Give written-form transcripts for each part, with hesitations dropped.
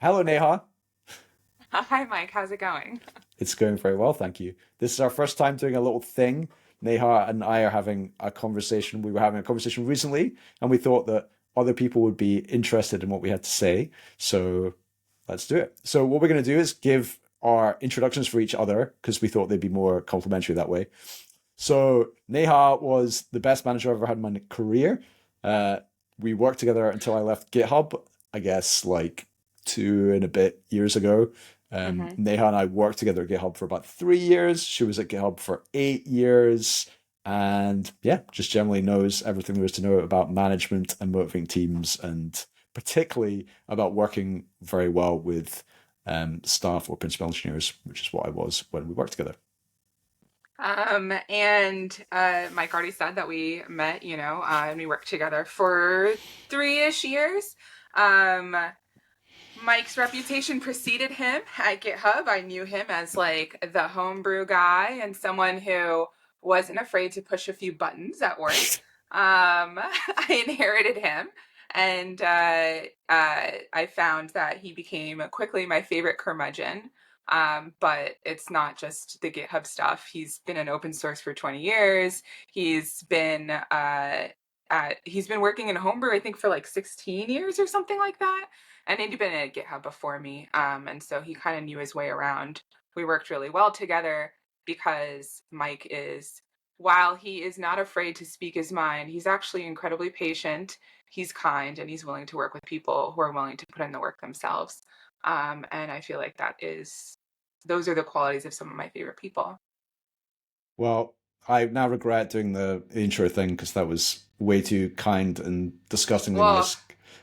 Hello, Neha. Hi, Mike. How's it going? It's going very well, thank you. This is our first time doing a little thing. Neha and I are having a conversation. We were having a conversation recently, and we thought that other people would be interested in what we had to say. So let's do it. So, what we're going to do is give our introductions for each other because we thought they'd be more complimentary that way. So, Neha was the best manager I've ever had in my career. Uh, we worked together until I left GitHub, I guess, like 2 and a bit years ago. hmm Neha and I worked together at GitHub for about 3 years. She was at GitHub for 8 years. And yeah, just generally knows everything there is to know about management and motivating teams, and particularly about working very well with staff or principal engineers, which is what I was when we worked together. And Mike already said that we met, and we worked together for 3-ish years. Um, Mike's reputation preceded him at GitHub. I knew him as like the homebrew guy and someone who wasn't afraid to push a few buttons at work. I inherited him, and I found that he became quickly my favorite curmudgeon. But it's not just the GitHub stuff. He's been in open source for 20 years. He's been working in homebrew, I think, for like 16 years or something like that, and he'd been at GitHub before me. And so he kind of knew his way around. We worked really well together because Mike is, while he is not afraid to speak his mind, he's actually incredibly patient. He's kind, and he's willing to work with people who are willing to put in the work themselves. And I feel like those are the qualities of some of my favorite people. Well, I now regret doing the intro thing because that was way too kind and disgustingly Well, nice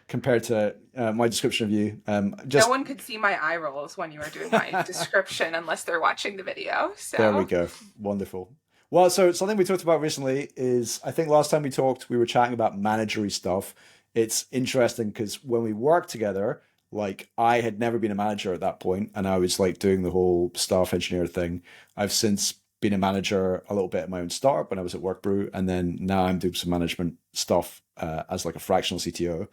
compared to my description of you. no Just one could see my eye rolls when you were doing my description unless they're watching the video. there we So, go. Wonderful. Well, so something we talked about recently is I think last time we talked, we were chatting about managery stuff. It's interesting because when we worked together, like I had never been a manager at that point, and I was like doing the whole staff engineer thing. I've since been a manager a little bit at my own startup when I was at Workbrew, and then now I'm doing some management stuff as like a fractional CTO.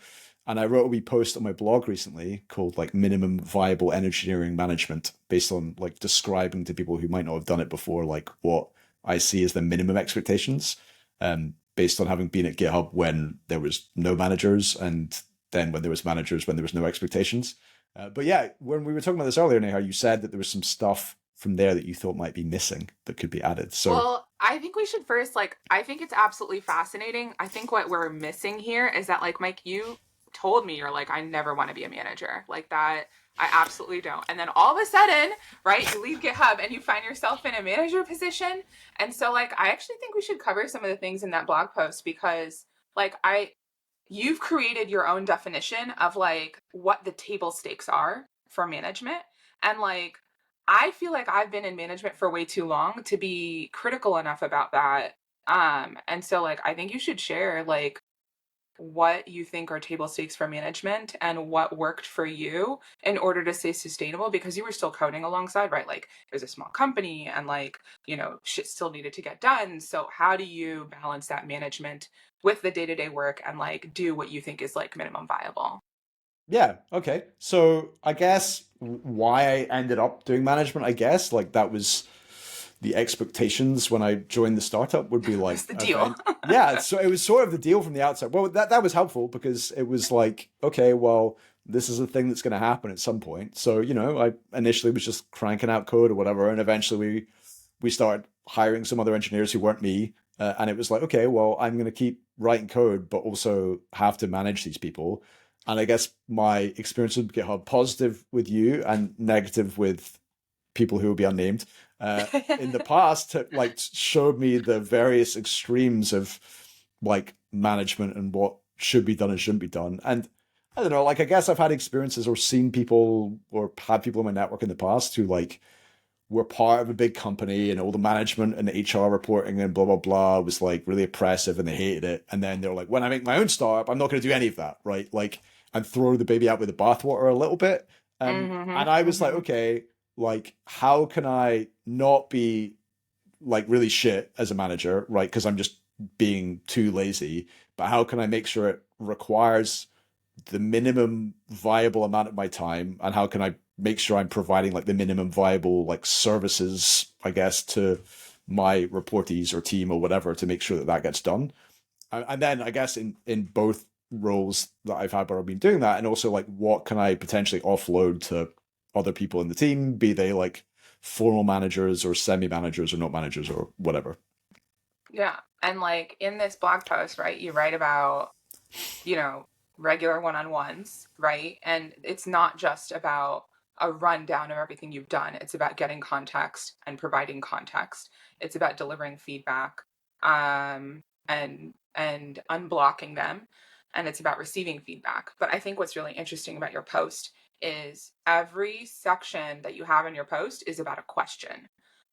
And I wrote a wee post on my blog recently called like minimum viable engineering management, based on like describing to people who might not have done it before, like what I see as the minimum expectations, based on having been at GitHub when there was no managers, and then when there was managers when there was no expectations. But yeah, when we were talking about this earlier, Neha, you said that there was some stuff from there that you thought might be missing that could be added. So well, I think we should first, like, I think it's absolutely fascinating. I think what we're missing here is that, like, Mike, you told me you're like, I never want to be a manager. Like, that, I absolutely don't. And then all of a sudden, right, you leave GitHub and you find yourself in a manager position. And so, like, I actually think we should cover some of the things in that blog post because, like, you've created your own definition of like what the table stakes are for management. And like, I feel like I've been in management for way too long to be critical enough about that. And so like, I think you should share like what you think are table stakes for management and what worked for you in order to stay sustainable because you were still coding alongside, right? Like it was a small company and like, shit still needed to get done. So how do you balance that management with the day-to-day work and like do what you think is like minimum viable? yeah, okay. So I guess why I ended up doing management, I guess, like that was the expectations when I joined the startup would be like That's the deal. event. Yeah, so it was sort of the deal from the outside. Well, that was helpful because it was like, okay, well, this is a thing that's going to happen at some point. So, I initially was just cranking out code or whatever, and eventually we started hiring some other engineers who weren't me, and it was like, okay, well, I'm going to keep writing code, but also have to manage these people. And I guess my experience with GitHub, positive with you and negative with people who will be unnamed, uh, in the past, like showed me the various extremes of like management and what should be done and shouldn't be done. And I don't know, like I guess I've had experiences or seen people or had people in my network in the past who like were part of a big company and all the management and HR reporting and blah blah blah was like really oppressive and they hated it. And then they're like, when I make my own startup, I'm not going to do any of that, right? Like, and throw the baby out with the bathwater a little bit. hmm And I was like, hmm okay, like how can I not be like really shit as a manager, right? Because I'm just being too lazy. But how can I make sure it requires the minimum viable amount of my time, and how can I make sure I'm providing like the minimum viable like services, I guess, to my reportees or team or whatever to make sure that that gets done. And then I guess in both roles that I've had where I've been doing that, and also like what can I potentially offload to other people in the team, be they like formal managers or semi managers or not managers or whatever. Yeah. And like in this blog post, right, you write about, you know, regular one-on-ones, right? And it's not just about a rundown of everything you've done. It's about getting context and providing context. It's about delivering feedback, and unblocking them. And it's about receiving feedback. But I think what's really interesting about your post is every section that you have in your post is about a question.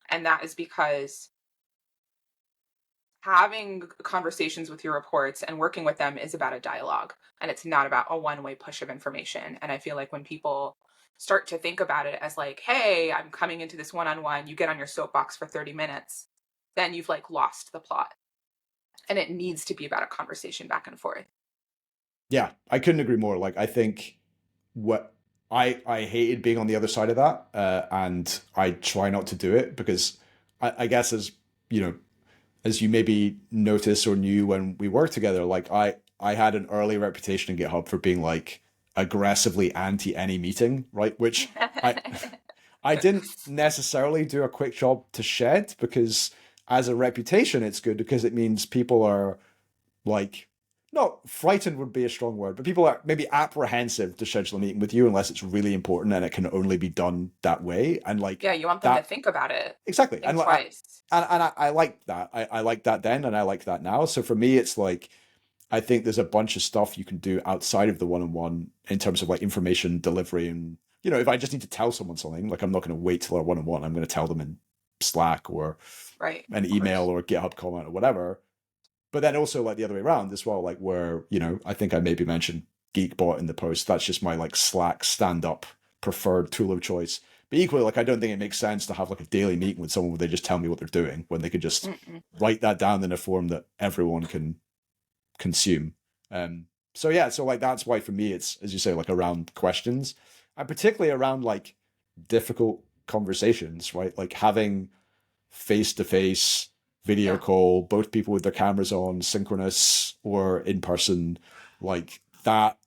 And that is because having conversations with your reports and working with them is about a dialogue, and it's not about a one-way push of information. And I feel like when people start to think about it as like, hey, I'm coming into this one-on-one, you get on your soapbox for 30 minutes, then you've like lost the plot, and it needs to be about a conversation back and forth. Yeah, I couldn't agree more. Like I think what I hated being on the other side of that, and I try not to do it because I guess as you know, as you maybe noticed or knew when we worked together, like I had an early reputation in GitHub for being like aggressively anti any meeting, right? Which I I didn't necessarily do a quick job to shed because as a reputation, it's good because it means people are like not frightened would be a strong word, but people are maybe apprehensive to schedule a meeting with you unless it's really important and it can only be done that way. And like Yeah, you want them to that think about it, exactly. think twice. And I like that. I like that then and I like that now. So for me it's like I think there's a bunch of stuff you can do outside of the one-on-one in terms of like information delivery. And you know, if I just need to tell someone something, like I'm not going to wait till our one-on-one. I'm going to tell them in Slack or Right, an of email course. or a GitHub comment or whatever. But then also like the other way around as well, like where, you know, I think I maybe mentioned Geekbot in the post. That's just my like Slack stand-up preferred tool of choice. But equally, like I don't think it makes sense to have like a daily meeting with someone where they just tell me what they're doing when they could just Mm-mm. write that down in a form that everyone can consume. So yeah, so like that's why for me it's as you say, like around questions and particularly around like difficult conversations, right? Like having face to face video Yeah, call, both people with their cameras on, synchronous or in person, like that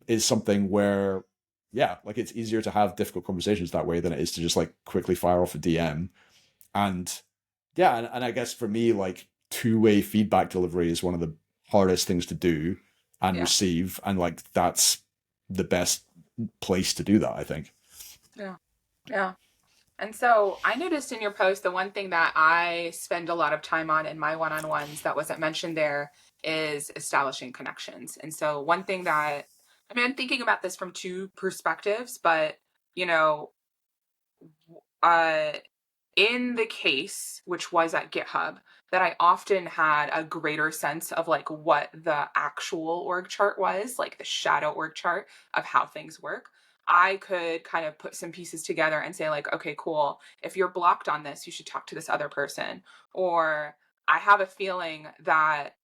is something where, yeah, like it's easier to have difficult conversations that way than it is to just like quickly fire off a DM. And yeah, and I guess for me, like two-way feedback delivery is one of the hardest things to do and yeah, receive. And like that's the best place to do that, I think. yeah, yeah. And so I noticed in your post, the one thing that I spend a lot of time on in my one-on-ones that wasn't mentioned there is establishing connections. And so one thing that, I mean, I'm thinking about this from two perspectives, but you know, uh, in the case, which was at GitHub, that I often had a greater sense of like what the actual org chart was, like the shadow org chart of how things work. I could kind of put some pieces together and say, like, okay, cool. If you're blocked on this, you should talk to this other person. Or I have a feeling that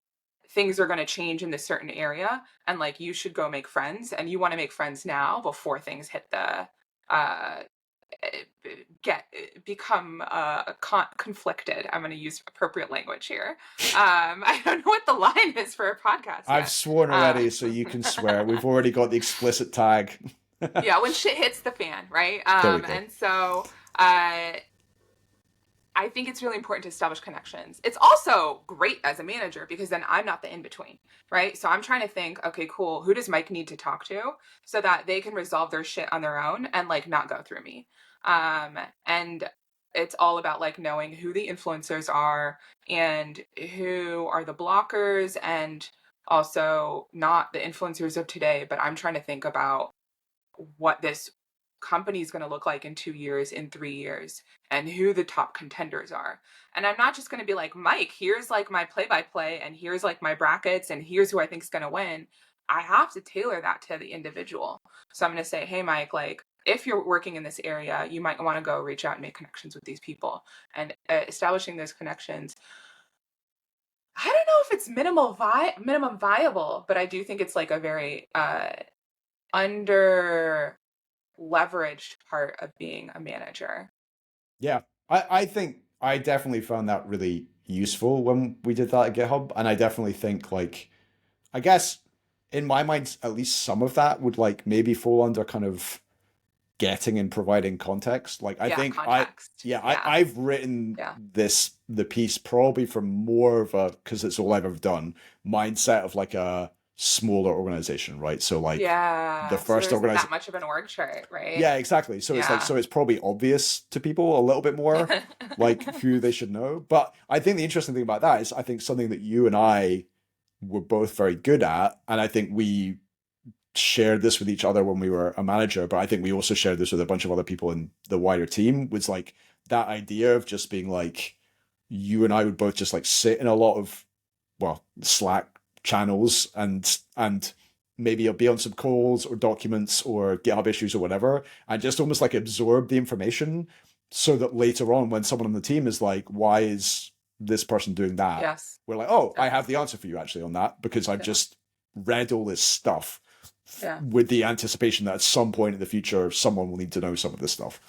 things are going to change in this certain area and like you should go make friends and you want to make friends now before things hit the uh get become conflicted. I'm going to use appropriate language here. I don't know what the line is for a podcast I've yet. sworn uh already, so you can swear. We've already got the explicit tag. yeah, when shit hits the fan, right? There we go. And so uh I think it's really important to establish connections. It's also great as a manager because then I'm not the in between, right? So I'm trying to think, okay, cool, who does Mike need to talk to so that they can resolve their shit on their own and like not go through me. And it's all about like knowing who the influencers are and who are the blockers and also not the influencers of today, but I'm trying to think about what this company is going to look like in 2 years, in 3 years, and who the top contenders are. And I'm not just going to be like, Mike, here's like my play by play, and here's like my brackets, and here's who I think is going to win. I have to tailor that to the individual. So I'm going to say, hey, Mike, like, if you're working in this area, you might want to go reach out and make connections with these people. And establishing those connections, I don't know if it's minimum viable, but I do think it's like a very under leveraged part of being a manager. Yeah, I think I definitely found that really useful when we did that at GitHub, and I definitely think like I guess in my mind at least some of that would like maybe fall under kind of getting and providing context. Like I Yeah, think context. Yeah. I've written Yeah. the piece probably from more of a, because it's all I've ever done, mindset of like a smaller organization, right? So like the Yeah. So first there isn't organization. that much of an org chart, right? Yeah, exactly. So it's like, Yeah. so it's probably obvious to people a little bit more like who they should know. But I think the interesting thing about that is I think something that you and I were both very good at, and I think we shared this with each other when we were a manager, but I think we also shared this with a bunch of other people in the wider team, was like that idea of just being like, you and I would both just like sit in a lot of, well, Slack channels and maybe I'll be on some calls or documents or GitHub issues or whatever, and just almost like absorb the information so that later on when someone on the team is like, why is this person doing that? Yes. We're like, oh, I Yeah. have the answer for you actually on that because I've Yeah. just read all this stuff Yeah. with the anticipation that at some point in the future, someone will need to know some of this stuff.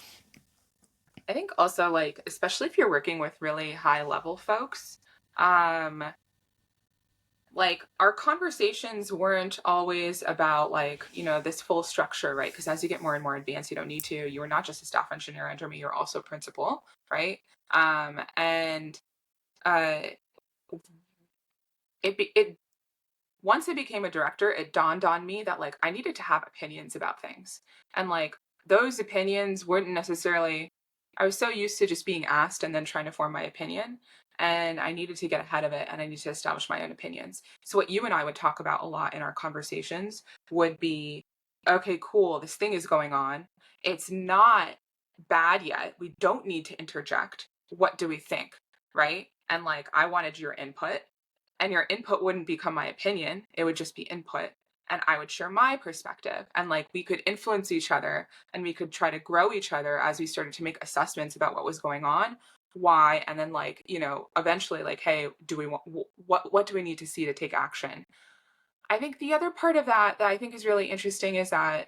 I think also like, especially if you're working with really high level folks, um, like our conversations weren't always about like, this full structure, right? Because as you get more and more advanced, you don't need to. You are not just a staff engineer under me, you're also principal, right? And uh it once I became a director, it dawned on me that like I needed to have opinions about things. And like those opinions wouldn't necessarily, I was so used to just being asked and then trying to form my opinion. And I needed to get ahead of it and I needed to establish my own opinions. So, what you and I would talk about a lot in our conversations would be okay, cool, this thing is going on. It's not bad yet. We don't need to interject. What do we think? Right. And like, I wanted your input and your input wouldn't become my opinion, it would just be input, and I would share my perspective, and like we could influence each other and we could try to grow each other as we started to make assessments about what was going on, why, and then like eventually like, hey, do we want, what do we need to see to take action? I think the other part of that I think is really interesting is that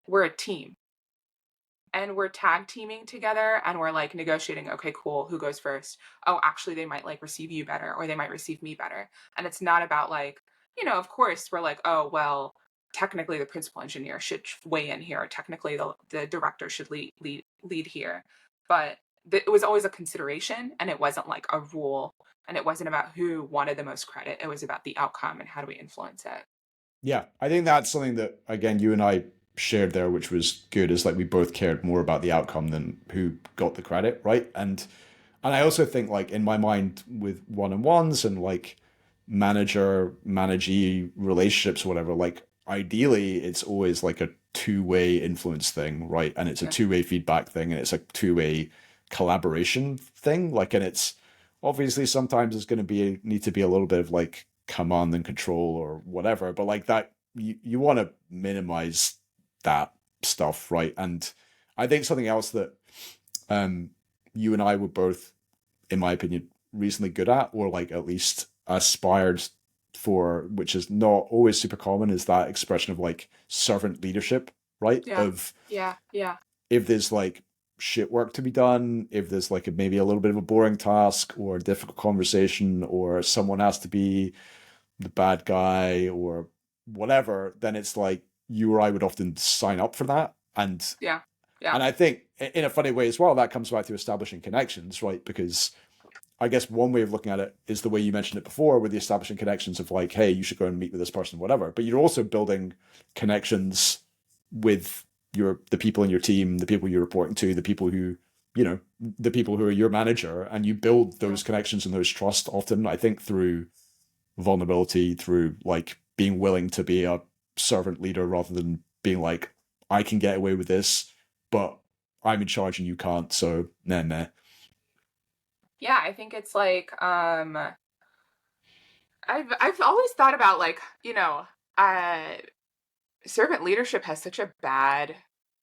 we're a team and we're tag teaming together and we're like negotiating, okay, cool, who goes first? Oh, actually they might like receive you better or they might receive me better. And it's not about like, of course we're like, oh well, technically the principal engineer should weigh in here, technically the director should lead here, but it was always a consideration and it wasn't like a rule, and it wasn't about who wanted the most credit, it was about the outcome and how do we influence it. Yeah, I think that's something that again you and I shared there, which was good. Is like we both cared more about the outcome than who got the credit, right? And I also think like in my mind with one-on-ones and like manager managee relationships or whatever, like ideally it's always like a two-way influence thing, right? And it's a Yeah. two-way feedback thing and it's a two-way collaboration thing. Like, and it's obviously sometimes it's going to be need to be a little bit of like command and control or whatever, but like that you want to minimize that stuff, right? And I think something else that um you and I were both, in my opinion, reasonably good at, or like at least aspired for, which is not always super common, is that expression of like servant leadership, right? Yeah. Of Yeah. Yeah. if there's like shit work to be done, if there's like maybe a little bit of a boring task or a difficult conversation, or someone has to be the bad guy or whatever, then it's like you or I would often sign up for that. Yeah. Yeah. And I think in a funny way as well, that comes back to establishing connections, right? Because I guess one way of looking at it is the way you mentioned it before, with the establishing connections of like, hey, you should go and meet with this person, whatever. But you're also building connections with the people in your team, the people you're reporting to, the people who, the people who are your manager, and you build Yeah. those connections and those trust often, I think, through vulnerability, through like being willing to be a servant leader rather than being like, I can get away with this, but I'm in charge and you can't, so nah. Yeah, I think it's like I've always thought about like, uh servant leadership has such a bad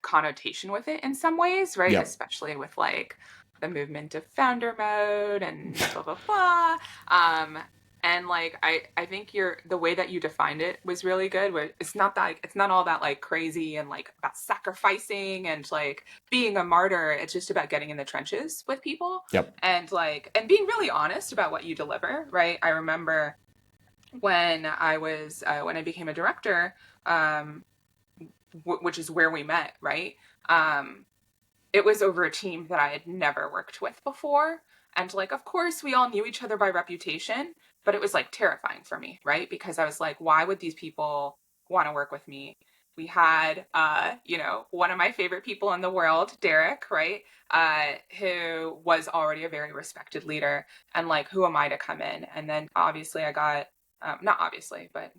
connotation with it in some ways, right? Yeah. Especially with like the movement of founder mode and blah blah blah. Um And like I think the way that you defined it was really good. Where it's not all that like crazy and like about sacrificing and like being a martyr. It's just about getting in the trenches with people Yep. and being really honest about what you deliver. Right. I remember when I became a director, um, which is where we met. Right. Um, it was over a team that I had never worked with before. And like, of course, we all knew each other by reputation, but it was like terrifying for me, right? Because I was like, why would these people want to work with me? We had, one of my favorite people in the world, Derek, right? Who was already a very respected leader. And like, who am I to come in? And then obviously I got, not obviously, but,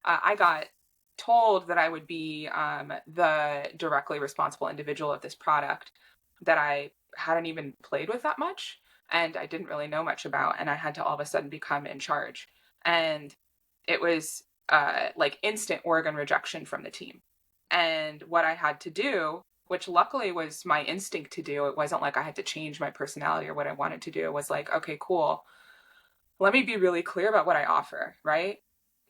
I got told that I would be the directly responsible individual of this product that I hadn't even played with that much and I didn't really know much about. And I had to all of a sudden become in charge. And it was like instant organ rejection from the team. And what I had to do, which luckily was my instinct to do, it wasn't like I had to change my personality or what I wanted to do, was like, okay, cool. Let me be really clear about what I offer, right?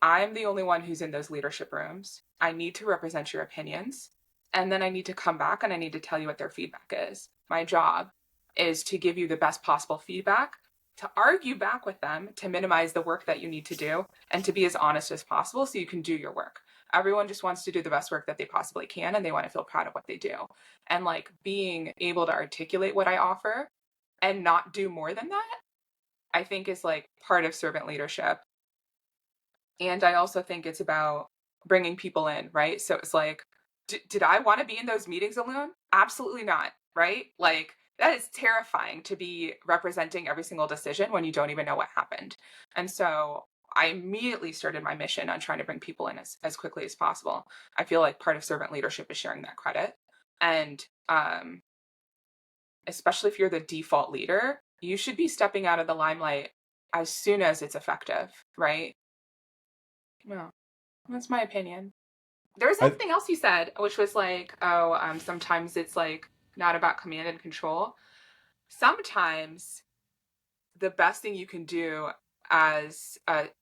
I'm the only one who's in those leadership rooms. I need to represent your opinions. And then I need to come back and I need to tell you what their feedback is. My job is to give you the best possible feedback, to argue back with them, to minimize the work that you need to do, and to be as honest as possible so you can do your work. Everyone just wants to do the best work that they possibly can and they want to feel proud of what they do. And like being able to articulate what I offer and not do more than that, I think is like part of servant leadership. And I also think it's about bringing people in, right? So it's like, did I want to be in those meetings alone? Absolutely not, right? Like, that is terrifying to be representing every single decision when you don't even know what happened. And so I immediately started my mission on trying to bring people in as quickly as possible. I feel like part of servant leadership is sharing that credit. And especially if you're the default leader, you should be stepping out of the limelight as soon as it's effective, right? Well, that's my opinion. There was I something else you said, which was like, oh, sometimes it's like not about command and control. Sometimes the best thing you can do as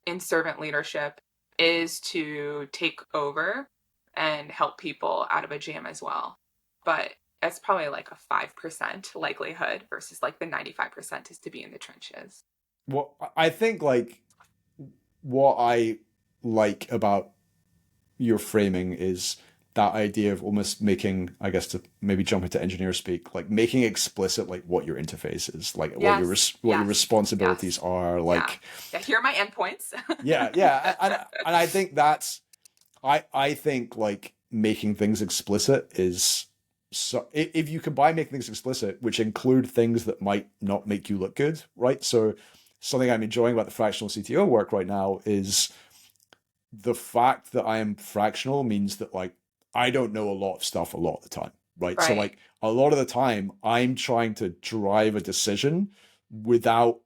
in servant leadership is to take over and help people out of a jam as well. But it's probably like a 5% likelihood versus like the 95% is to be in the trenches. well, I think like what I like about your framing is that idea of almost making, I guess, to maybe jump into engineer speak, like making explicit like what your interface is, like Yes, what your yes, responsibilities yes. are, Yeah. like Yeah, here are my endpoints. yeah, and I think that's I think like making things explicit is so if you combine making things explicit, which include things that might not make you look good, right? So something I'm enjoying about the fractional CTO work right now is the fact that I am fractional means that like I don't know a lot of stuff a lot of the time, right? So Right. like a lot of the time I'm trying to drive a decision without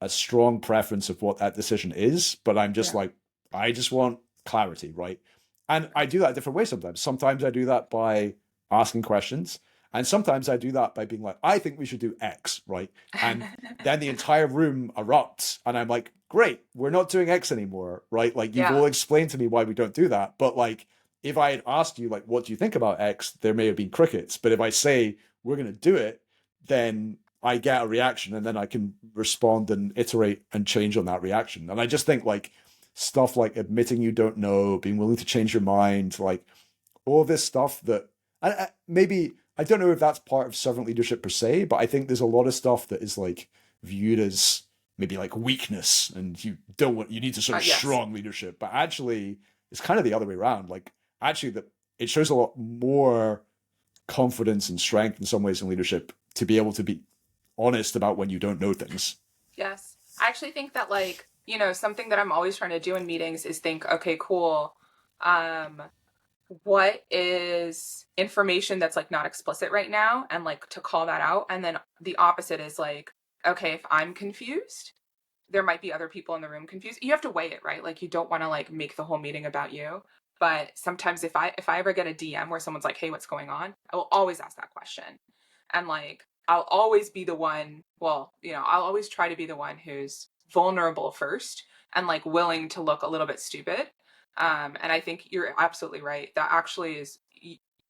a strong preference of what that decision is, but I'm just Yeah. like I just want clarity, right? And I do that different ways sometimes. Sometimes I do that by asking questions, and sometimes I do that by being like, I think we should do X, right? And then the entire room erupts, and I'm like, great, we're not doing X anymore, right? Like, you've Yeah. all explained to me why we don't do that. But, like, if I had asked you, like, what do you think about X, there may have been crickets. But if I say, we're going to do it, then I get a reaction, and then I can respond and iterate and change on that reaction. And I just think, like, stuff like admitting you don't know, being willing to change your mind, like, all this stuff that maybe I don't know if that's part of servant leadership per se, but I think there's a lot of stuff that is like viewed as maybe like weakness, and you need to show Yes. strong leadership, but actually it's kind of the other way around. Like actually that it shows a lot more confidence and strength in some ways in leadership to be able to be honest about when you don't know things. Yes. I actually think that like, something that I'm always trying to do in meetings is think, okay, cool. Um, what is information that's like not explicit right now and like to call that out. And then the opposite is like, okay, if I'm confused, there might be other people in the room confused. You have to weigh it, right? Like you don't want to like make the whole meeting about you. But sometimes if I ever get a DM where someone's like, "Hey, what's going on?" I will always ask that question. And like I'll always be the one, well, I'll always try to be the one who's vulnerable first and like willing to look a little bit stupid. And I think you're absolutely right. That actually is,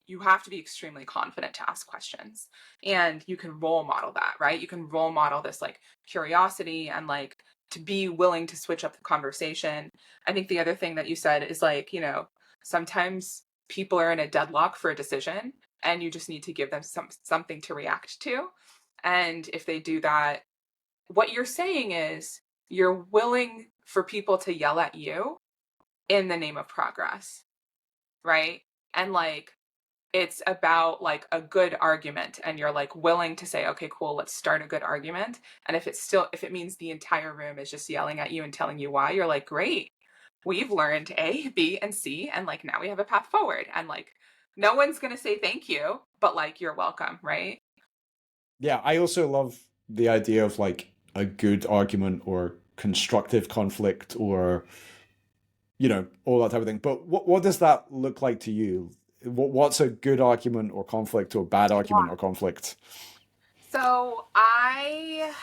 you have to be extremely confident to ask questions, and you can role model that, right? You can role model this like curiosity and like to be willing to switch up the conversation. I think the other thing that you said is like, sometimes people are in a deadlock for a decision and you just need to give them something to react to. And if they do that, what you're saying is you're willing for people to yell at you in the name of progress, right? And like it's about like a good argument, and you're like willing to say, okay, cool, let's start a good argument. And if it means the entire room is just yelling at you and telling you why, you're like, great, we've learned A, B, and C, and like now we have a path forward. And like no one's gonna say thank you, but like you're welcome, right? Yeah, I also love the idea of like a good argument or constructive conflict or all that type of thing. But what does that look like to you? What's a good argument or conflict or bad argument or conflict? So I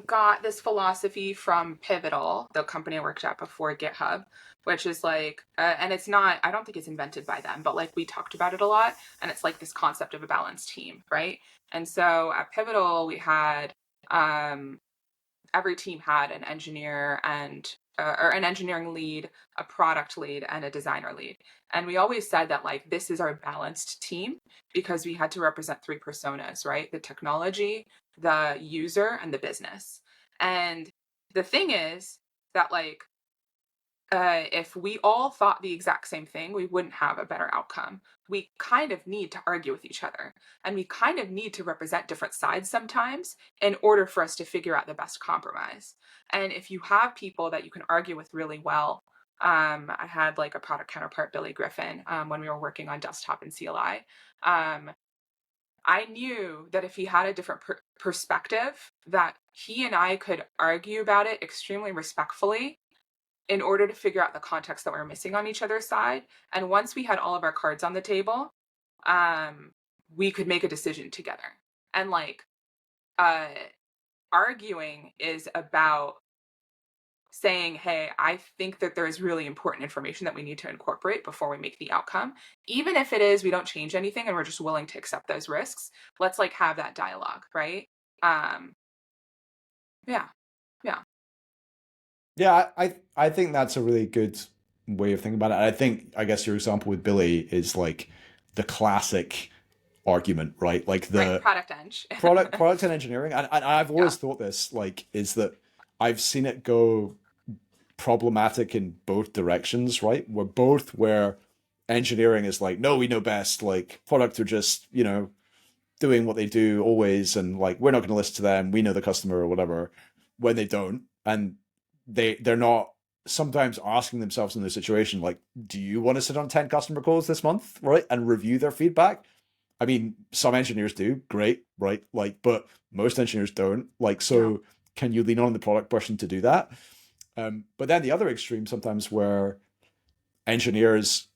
got this philosophy from Pivotal, the company I worked at before GitHub, which is like, and it's not, I don't think it's invented by them, but like we talked about it a lot. And it's like this concept of a balanced team, right? And so at Pivotal, we had, every team had an engineer and or an engineering lead, a product lead, and a designer lead. And we always said that like this is our balanced team because we had to represent three personas, right? The technology, the user, and the business. And the thing is that like if we all thought the exact same thing, we wouldn't have a better outcome. We kind of need to argue with each other, and we kind of need to represent different sides sometimes in order for us to figure out the best compromise. And if you have people that you can argue with really well, I had like a product counterpart, Billy Griffin, when we were working on desktop and CLI. I knew that if he had a different perspective, that he and I could argue about it extremely respectfully in order to figure out the context that we're missing on each other's side. And once we had all of our cards on the table, we could make a decision together. And like uh, arguing is about saying, hey, I think that there is really important information that we need to incorporate before we make the outcome. Even if it is, we don't change anything and we're just willing to accept those risks. Let's like have that dialogue, right? Um, yeah, yeah. Yeah, I think that's a really good way of thinking about it. I guess your example with Billy is like the classic argument, right? Like Right, the product eng. product and engineering. And I've Yeah. always thought this, like, is that I've seen it go problematic in both directions, right? Where engineering is like, no, we know best, like product are just, doing what they do always, and like we're not going to listen to them, we know the customer or whatever, when they don't. And they're not sometimes asking themselves in this situation, like, do you want to sit on 10 customer calls this month, right, and review their feedback? I mean, some engineers do, great, right? Like, but most engineers don't. Like, so Yeah. can you lean on the product person to do that? But then the other extreme sometimes where engineers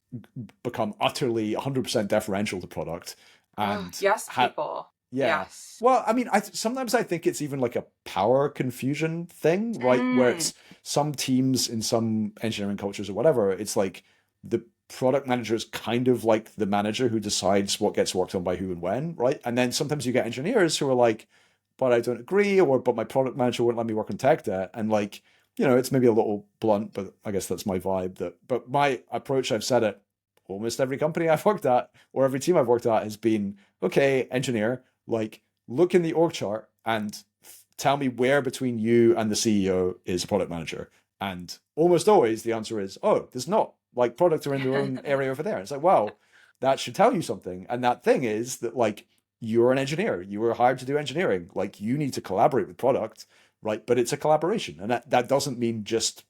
become utterly 100% deferential to product Oh, and yes, people. yeah. Yes. Well, I mean, sometimes I think it's even like a power confusion thing, right? Where Mm, it's some teams in some engineering cultures or whatever, it's like the product manager is kind of like the manager who decides what gets worked on by who and when, right? And then sometimes you get engineers who are like, but I don't agree, or but my product manager won't let me work on tech debt. And like, it's maybe a little blunt, but I guess that's my vibe. But my approach, I've said it almost every company I've worked at or every team I've worked at has been, okay, engineer, like look in the org chart and tell me where between you and the CEO is a product manager. And almost always the answer is, oh, there's not. Like products are in their own area over there. It's like, well, that should tell you something. And that thing is that like you're an engineer. You were hired to do engineering. Like you need to collaborate with product, right? But it's a collaboration. And that doesn't mean just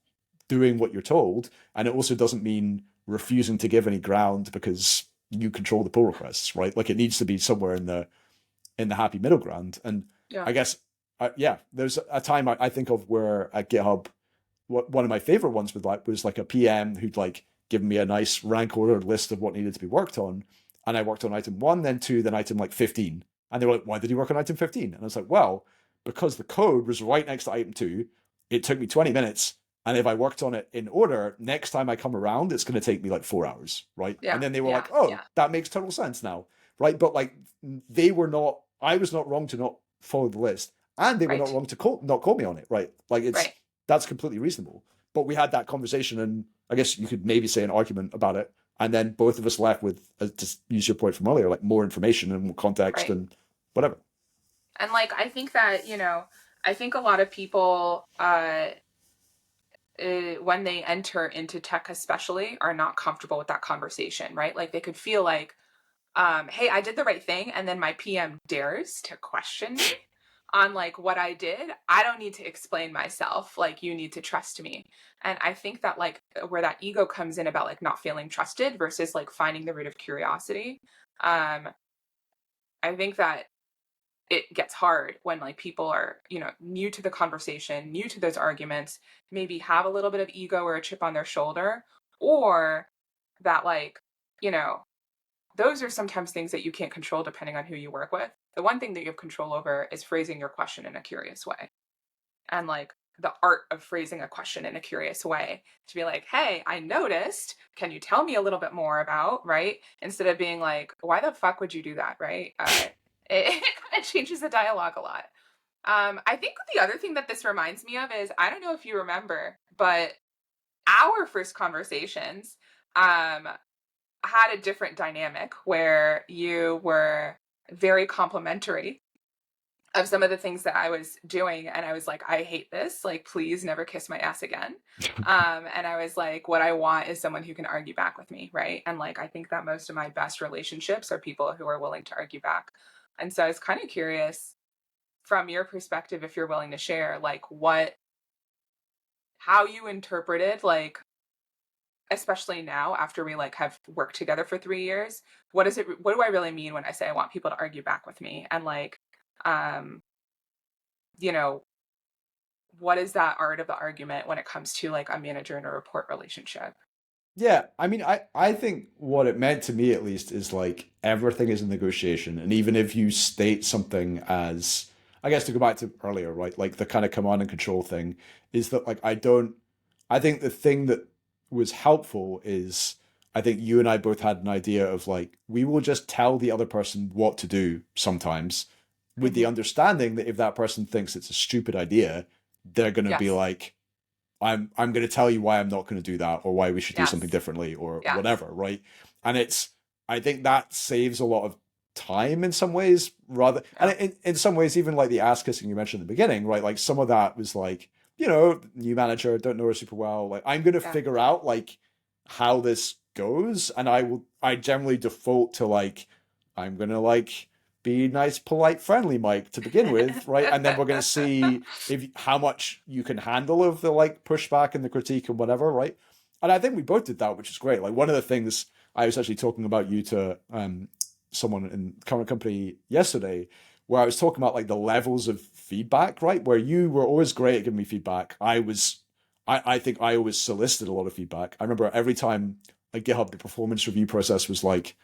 doing what you're told. And it also doesn't mean refusing to give any ground because you control the pull requests, right? Like it needs to be somewhere in the happy middle ground. And yeah. I guess, yeah, there's a time I think of where at GitHub, one of my favorite ones was like a PM who'd like given me a nice rank order list of what needed to be worked on. And I worked on item 1, then 2, then item like 15. And they were like, why did you work on item 15? And I was like, well, because the code was right next to item 2. it took me 20 minutes. And if I worked on it in order, next time I come around, it's going to take me like 4 hours, right? Yeah. And then they were Yeah. like, oh, Yeah. that makes total sense now, right? But like, I was not wrong to not follow the list. And they were not Right. wrong to not call me on it, right? Like Right. that's completely reasonable. But we had that conversation, and I guess you could maybe say an argument about it. And then both of us left with, to use your point from earlier, like more information and more context Right. and whatever. And like, I think that, I think a lot of people, when they enter into tech especially, are not comfortable with that conversation, right? Like they could feel like, hey, I did the right thing, and then my PM dares to question me on like what I did. I don't need to explain myself. Like, you need to trust me. And I think that like where that ego comes in about like not feeling trusted versus like finding the root of curiosity. I think that it gets hard when like people are, new to the conversation, new to those arguments, maybe have a little bit of ego or a chip on their shoulder, or that like, you know, those are sometimes things that you can't control depending on who you work with. The one thing that you have control over is phrasing your question in a curious way. And like the art of phrasing a question in a curious way to be like, hey, I noticed, can you tell me a little bit more about, right? Instead of being like, why the fuck would you do that, right? It kind of changes the dialogue a lot. I think the other thing that this reminds me of is, I don't know if you remember, but our first conversations had a different dynamic where you were very complimentary of some of the things that I was doing. And I was like, I hate this. Like, please never kiss my ass again. And I was like, what I want is someone who can argue back with me. Right. And like, I think that most of my best relationships are people who are willing to argue back. And so I was kind of curious from your perspective, if you're willing to share, like how you interpreted, like, especially now after we like have worked together for 3 years, what do I really mean when I say I want people to argue back with me? And like, um, you know, what is that art of the argument when it comes to like a manager and a report relationship? Yeah, I mean, I think what it meant to me at least is like everything is a negotiation. And even if you state something as, I guess to go back to earlier, right? Like the kind of command and control thing is that like I think the thing that was helpful is I think you and I both had an idea of like, we will just tell the other person what to do sometimes with the Mm-hmm. understanding that if that person thinks it's a stupid idea, they're going to be Yes. like, I'm going to tell you why I'm not going to do that or why we should do something Yes. differently or Yes. whatever, right? And I think that saves a lot of time in some ways rather, and Yeah. in some ways, even like the ass kissing you mentioned in the beginning, right? Like some of that was like, new manager, don't know her super well. Like I'm going to Yeah. figure out like how this goes. And I generally default to like, I'm going to like be nice, polite, friendly, Mike, to begin with, right? And then we're going to see if how much you can handle of the like pushback and the critique and whatever, right? And I think we both did that, which is great. Like one of the things I was actually talking about you to someone in current company yesterday, where I was talking about like the levels of feedback, right? Where you were always great at giving me feedback. I think I always solicited a lot of feedback. I remember every time like GitHub, the performance review process was like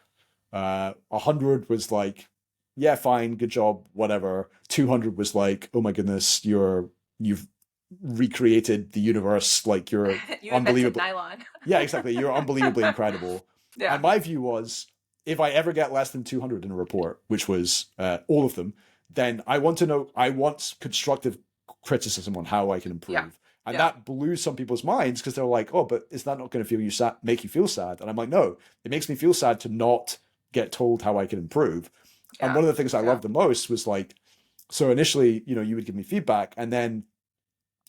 100 was like, yeah, fine, good job, whatever. 200 was like, oh my goodness, you've recreated the universe, like you're You invented unbelievable. nylon. Yeah, exactly. You're unbelievably incredible. And Yeah. my view was, if I ever get less than 200 in a report, which was all of them, then I want constructive criticism on how I can Yeah. improve. And Yeah. that blew some people's minds because they're like, oh, but is that not going to make you feel sad? And I'm like, no, it makes me feel sad to not get told how I can improve. And Yeah. one of the things I Yeah. loved the most was like, so initially, you would give me feedback, and then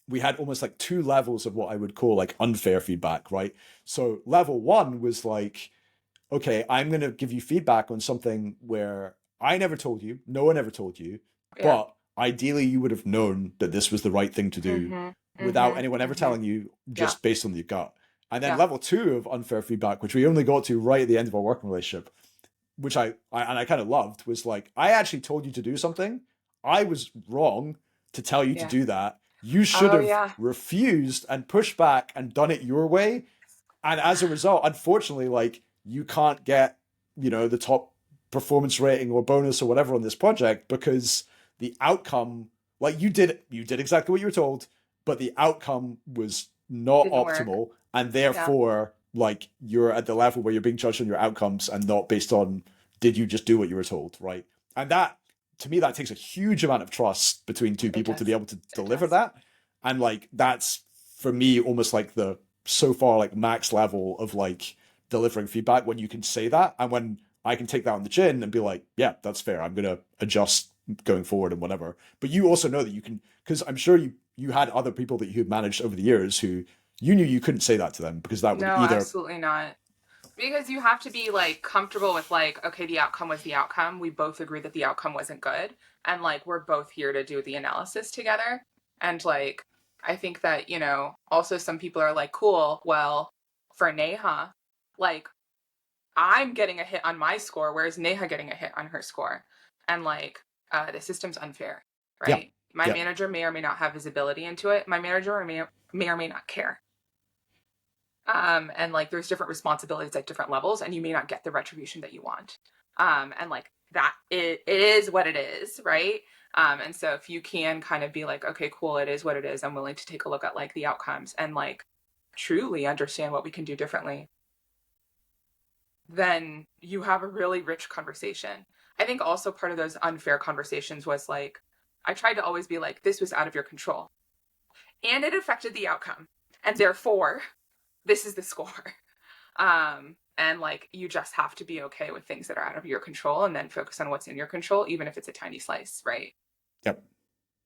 we had almost like two levels of what I would call like unfair feedback, right? So level one was like, okay, I'm going to give you feedback on something where I never told you, no one ever told you, Yeah. but ideally you would have known that this was the right thing to do Mm-hmm. without Mm-hmm. anyone ever Mm-hmm. telling you, Yeah. just based on your gut. And then Yeah. level two of unfair feedback, which we only got to right at the end of our working relationship, which I kind of loved, was like, I actually told you to do something. I was wrong to tell you to Yeah. do that. You should Oh have yeah. refused and pushed back and done it your way. And as a result, unfortunately, like you can't get, the top performance rating or bonus or whatever on this project because the outcome, like you did exactly what you were told, but the outcome was not Didn't work. optimal, and Yeah. therefore, like, you're at the level where you're being judged on your outcomes and not based on did you just do what you were told, right? And that, to me, that takes a huge amount of trust between two It people to be does. able to It deliver does. that. And like that's for me almost like the so far like max level of like delivering feedback, when you can say that and when I can take that on the chin and be like, yeah, that's fair, I'm gonna adjust going forward and whatever. But you also know that you can, because I'm sure you had other people that you had managed over the years who you knew you couldn't say that to them because that would No, either absolutely not. Because you have to be like comfortable with like, okay, the outcome was the outcome. We both agree that the outcome wasn't good. And like, we're both here to do the analysis together. And like, I think that, also some people are like, cool, well, for Neha, like, I'm getting a hit on my score, whereas Neha getting a hit on her score. And like, the system's unfair, yeah, right? My yeah, manager may or may not have visibility into it. My manager may or may not care. And like there's different responsibilities at different levels, and you may not get the retribution that you want. And like that it is what it is, right? And so if you can kind of be like, okay, cool, it is what it is, I'm willing to take a look at like the outcomes and like truly understand what we can do differently, then you have a really rich conversation. I think also part of those unfair conversations was like, I tried to always be like, this was out of your control and it affected the outcome, and therefore this is the score. And like you just have to be okay with things that are out of your control and then focus on what's in your control, even if it's a tiny slice, right? yep.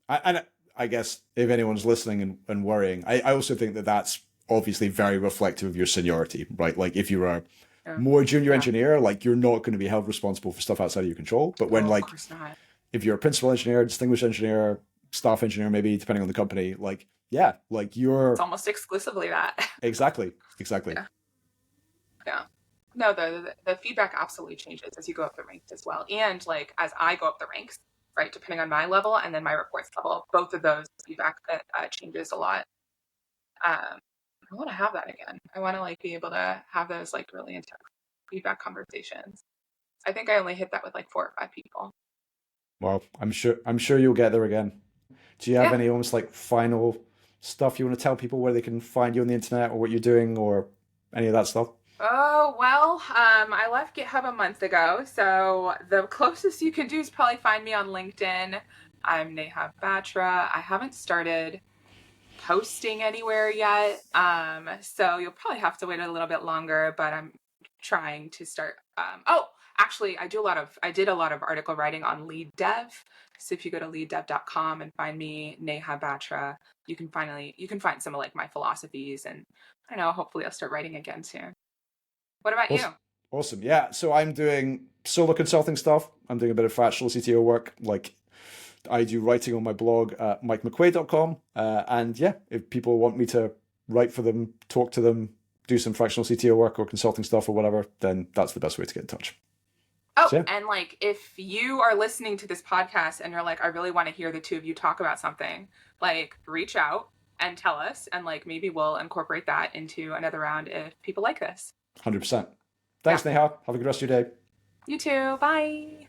And I guess if anyone's listening and worrying, I also think that that's obviously very reflective of your seniority, right? Like if you're a Yeah. more junior Yeah. engineer, like you're not going to be held responsible for stuff outside of your control. But when Oh, of like course not. if you're a principal engineer, distinguished engineer, staff engineer, maybe depending on the company, like yeah, like It's you're almost exclusively that. exactly, exactly. Yeah. Yeah. No, the feedback absolutely changes as you go up the ranks as well. And like as I go up the ranks, right, depending on my level and then my reports level, both of those feedback changes a lot. I want to have that again. I want to like be able to have those like really intense feedback conversations. I think I only hit that with like 4 or 5 people. Well, I'm sure you'll get there again. Do you have Yeah. any almost like final stuff you want to tell people where they can find you on the internet or what you're doing or any of that stuff? Oh, well, I left GitHub a month ago, so the closest you can do is probably find me on LinkedIn. I'm Neha Batra. I haven't started posting anywhere yet, so you'll probably have to wait a little bit longer, but I'm trying to start. Oh, actually, I did a lot of article writing on lead dev. So if you go to leaddev.com and find me, Neha Batra, you can find some of like my philosophies, and I don't know, hopefully I'll start writing again soon. What about you? Awesome. Awesome. Yeah. So I'm doing solo consulting stuff. I'm doing a bit of fractional CTO work. Like I do writing on my blog at MikeMcQuaid.com. And yeah, if people want me to write for them, talk to them, do some fractional CTO work or consulting stuff or whatever, then that's the best way to get in touch. Oh, So yeah, and like if you are listening to this podcast and you're like, I really want to hear the two of you talk about something, like reach out and tell us, and like maybe we'll incorporate that into another round if people like this. 100%. Yeah. Thanks, Neha. Have a good rest of your day. You too. Bye.